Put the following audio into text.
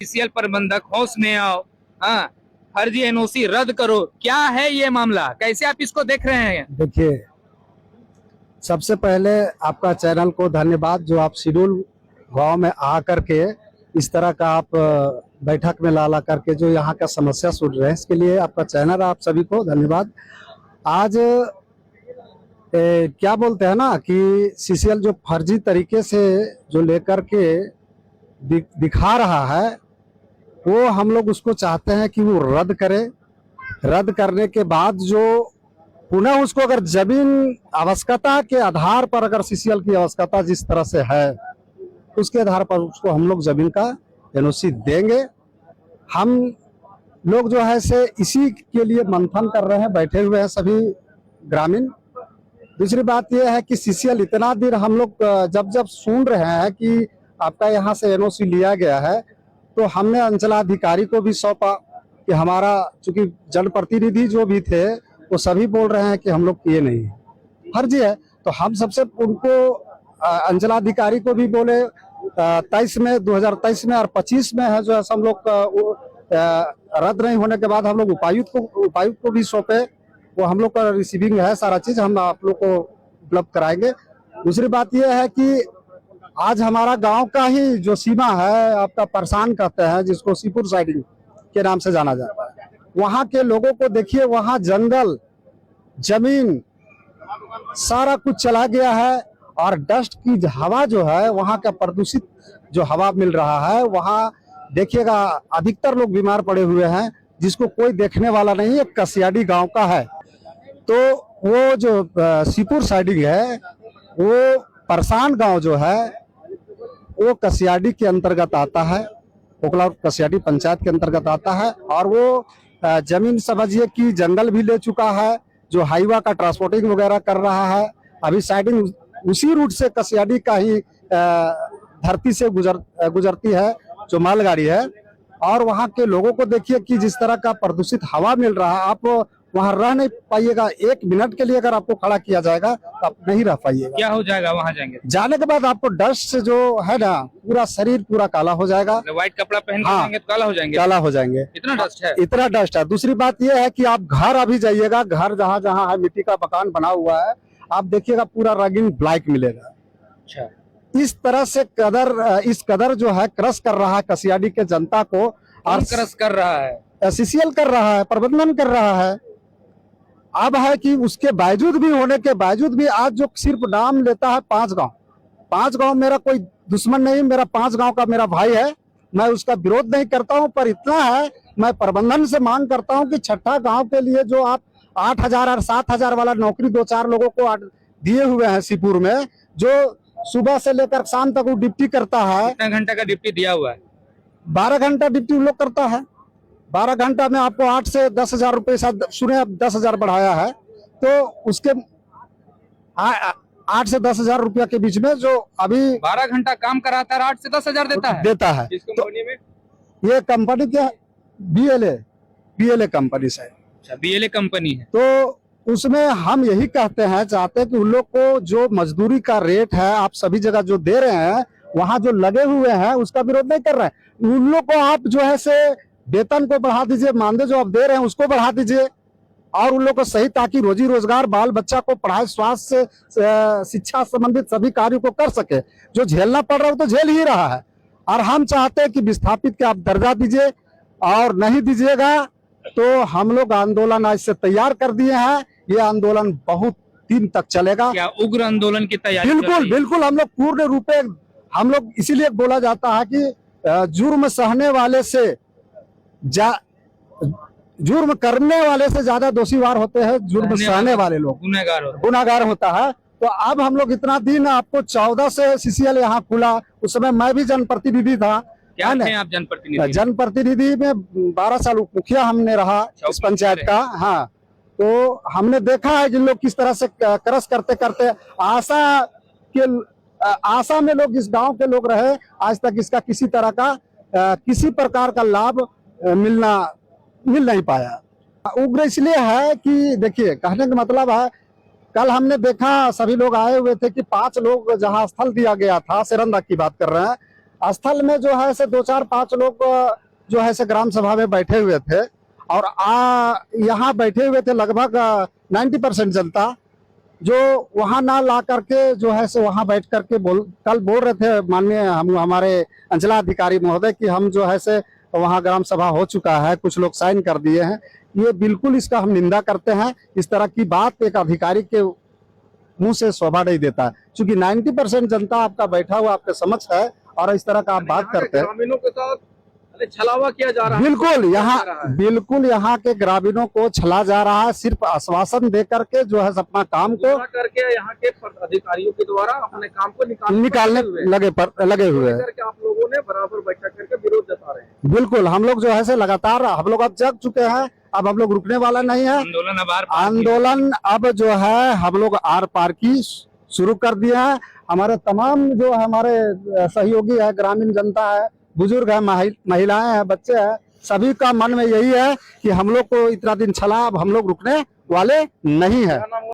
CCL प्रबंधक होश में आओ। हाँ, फर्जी एनओसी रद्द करो। क्या है ये मामला, कैसे आप इसको देख रहे हैं? देखिए, सबसे पहले आपका चैनल को धन्यवाद जो आप शेड्यूल गांव में आ करके इस तरह का आप बैठक में ला करके जो यहाँ का समस्या सुन रहे हैं, इसके लिए आपका चैनल, आप सभी को धन्यवाद। आज क्या बोलते हैं ना कि सीसीएल जो फर्जी तरीके से जो लेकर के दिखा रहा है, वो हम लोग उसको चाहते हैं कि वो रद्द करे। रद्द करने के बाद जो पुनः उसको अगर जमीन आवश्यकता के आधार पर अगर सीसीएल की आवश्यकता जिस तरह से है, उसके आधार पर उसको हम लोग जमीन का एनओसी देंगे। हम लोग जो है से इसी के लिए मंथन कर रहे हैं, बैठे हुए हैं सभी ग्रामीण। दूसरी बात यह है कि सीसीएल इतना दिन हम लोग जब सुन रहे हैं कि आपका यहाँ से एनओसी लिया गया है, तो हमने अंचलाधिकारी को भी सौंपा कि हमारा, चूंकि जनप्रतिनिधि जो भी थे वो सभी बोल रहे हैं कि हम लोग किए नहीं, फर्जी है। तो हम सबसे उनको अंचलाधिकारी को भी बोले 23 में 2023 में और 25 में है जो है हम लोग रद्द नहीं होने के बाद हम लोग उपायुक्त को भी सौंपे। वो हम लोग का रिसीविंग है, सारा चीज हम आप लोग को उपलब्ध कराएंगे। दूसरी बात यह है कि आज हमारा गांव का ही जो सीमा है, आपका परसान कहते हैं जिसको सीपुर साइडिंग के नाम से जाना जाता है, वहाँ के लोगों को देखिए, वहाँ जंगल जमीन सारा कुछ चला गया है और डस्ट की हवा जो है, वहाँ का प्रदूषित जो हवा मिल रहा है, वहाँ देखिएगा अधिकतर लोग बीमार पड़े हुए हैं, जिसको कोई देखने वाला नहीं है। कसियाडी गांव का है, तो वो जो सीपुर साइडिंग है, वो परसान गांव जो है वो कसियाडी के अंतर्गत आता है, पोकला कसियाडी पंचायत के अंतर्गत आता है। और वो जमीन समझिए कि जंगल भी ले चुका है, जो हाईवा का ट्रांसपोर्टिंग वगैरह कर रहा है। अभी साइडिंग उसी रूट से कसियाडी का ही धरती से गुजरती है जो मालगाड़ी है। और वहाँ के लोगों को देखिए कि जिस तरह का प्रदूषित हवा मिल रहा है, आप वहाँ रह नहीं पाइएगा। 1 मिनट के लिए अगर आपको खड़ा किया जाएगा तो आप नहीं रह पाइएगा। क्या हो जाएगा वहाँ जाएंगे? जाने के बाद आपको डस्ट से जो है ना, पूरा शरीर पूरा काला हो जाएगा। व्हाइट कपड़ा पहन के जाएंगे तो काला हो जाएंगे? काला हो जाएंगे, इतना डस्ट है। इतना डस्ट है। दूसरी बात यह है कि आप घर अभी जाइएगा, घर जहाँ जहाँ है मिट्टी का मकान बना हुआ है, आप देखिएगा पूरा रंगीन ब्लैक मिलेगा। अच्छा, इस तरह से इस कदर जो है क्रश कर रहा है कसियाडी के जनता को। और क्रश कर रहा है, सीसीएल कर रहा है, प्रबंधन कर रहा है। अब है कि उसके बावजूद भी, होने के बावजूद भी आज जो सिर्फ नाम लेता है 5 गांव, मेरा कोई दुश्मन नहीं, मेरा 5 गांव का मेरा भाई है, मैं उसका विरोध नहीं करता हूं। पर इतना है, मैं प्रबंधन से मांग करता हूं कि 6ठा गांव के लिए जो आप 8,000 और 7,000 वाला नौकरी 2-4 लोगों को दिए हुए हैं सीपुर में, जो सुबह से लेकर शाम तक वो ड्यूटी करता है। कितना घंटा का ड्यूटी दिया हुआ है? 12 घंटा ड्यूटी वो लोग करता है। 12 घंटा में आपको 8 से 10,000 रुपये, सुने अब 10,000 बढ़ाया है, तो उसके 8 से 10,000 रुपया के बीच में जो अभी 12 घंटा काम कराता है, 8 से 10,000 देता है। इस कंपनी में ये कंपनी क्या, बीएलए कंपनी से। अच्छा, बीएलए कंपनी है। तो उसमें हम यही कहते हैं, चाहते हैं कि उन लोग को जो मजदूरी का रेट है आप सभी जगह जो दे रहे हैं, वहाँ जो लगे हुए हैं उसका विरोध नहीं कर रहे हैं। उन लोग को आप जो है से वेतन को बढ़ा दीजिए, मानदेय जो आप दे रहे हैं उसको बढ़ा दीजिए, और उन लोग को सही, ताकि रोजी रोजगार, बाल बच्चा को पढ़ाई, स्वास्थ्य, शिक्षा संबंधित सभी कार्यों को कर सके। जो झेलना पड़ रहा है वो तो झेल ही रहा है। और हम चाहते हैं कि विस्थापित के आप दर्जा दीजिए, और नहीं दीजिएगा तो हम लोग आंदोलन आज से तैयार कर दिए हैं। ये आंदोलन बहुत दिन तक चलेगा। क्या उग्र आंदोलन की तैयारी? बिल्कुल हम लोग पूर्ण रूप में, हम लोग इसीलिए बोला जाता है कि जुर्म सहने वाले से जुर्म करने वाले से ज्यादा दोषीवार होते हैं जुर्म सहने वाले लोग, गुनाहगार होता है। तो अब हम लोग इतना दिन, आपको 14 से सीसीएल यहाँ खुला, उस समय मैं भी जनप्रतिनिधि था। क्या थे आप जनप्रतिनिधि? जनप्रतिनिधि में 12 साल मुखिया हमने रहा इस पंचायत का। हाँ, तो हमने देखा है जिन लोग किस तरह से क्रश करते करते आशा में लोग, इस गांव के लोग रहे, आज तक इसका किसी तरह का किसी प्रकार का लाभ मिल नहीं पाया। उग्र इसलिए है कि देखिए, कहने का मतलब है, कल हमने देखा, सभी लोग आए हुए थे कि 5 लोग जहां स्थल दिया गया था, सेरंदा की बात कर रहे हैं, स्थल में जो है से 2-4-5 लोग जो है से ग्राम सभा में बैठे हुए थे और यहाँ बैठे हुए थे लगभग 90% जनता, जो वहां ना ला करके जो है से वहां बैठ करके कल बोल रहे थे माननीय हमारे अंचलाधिकारी महोदय कि हम जो है से वहां ग्राम सभा हो चुका है, कुछ लोग साइन कर दिए हैं। ये बिल्कुल इसका हम निंदा करते हैं। इस तरह की बात एक अधिकारी के मुंह से शोभा नहीं देता है, क्योंकि 90% जनता आपका बैठा हुआ आपके समक्ष है और इस तरह का आप बात करते हैं। ग्रामीणों के साथ छलावा किया जा रहा है। बिल्कुल यहाँ के ग्रामीणों को छला जा रहा है, सिर्फ आश्वासन दे करके जो है अपना काम को करके यहाँ के अधिकारियों के द्वारा अपने काम को निकालने लगे हुए हैं। आप लोगों ने बराबर बैठक करके विरोध जता रहे हैं। बिल्कुल, हम लोग जो है से लगातार हम लोग अब जग चुके हैं, अब हम लोग रुकने वाला नहीं है। आंदोलन अब जो है हम लोग आर पार की शुरू कर दिए हैं। हमारे तमाम जो हमारे सहयोगी है, ग्रामीण जनता है, बुजुर्ग है, महिलाएं हैं, बच्चे हैं, सभी का मन में यही है कि हम लोग को इतना दिन छला, अब हम लोग रुकने वाले नहीं है।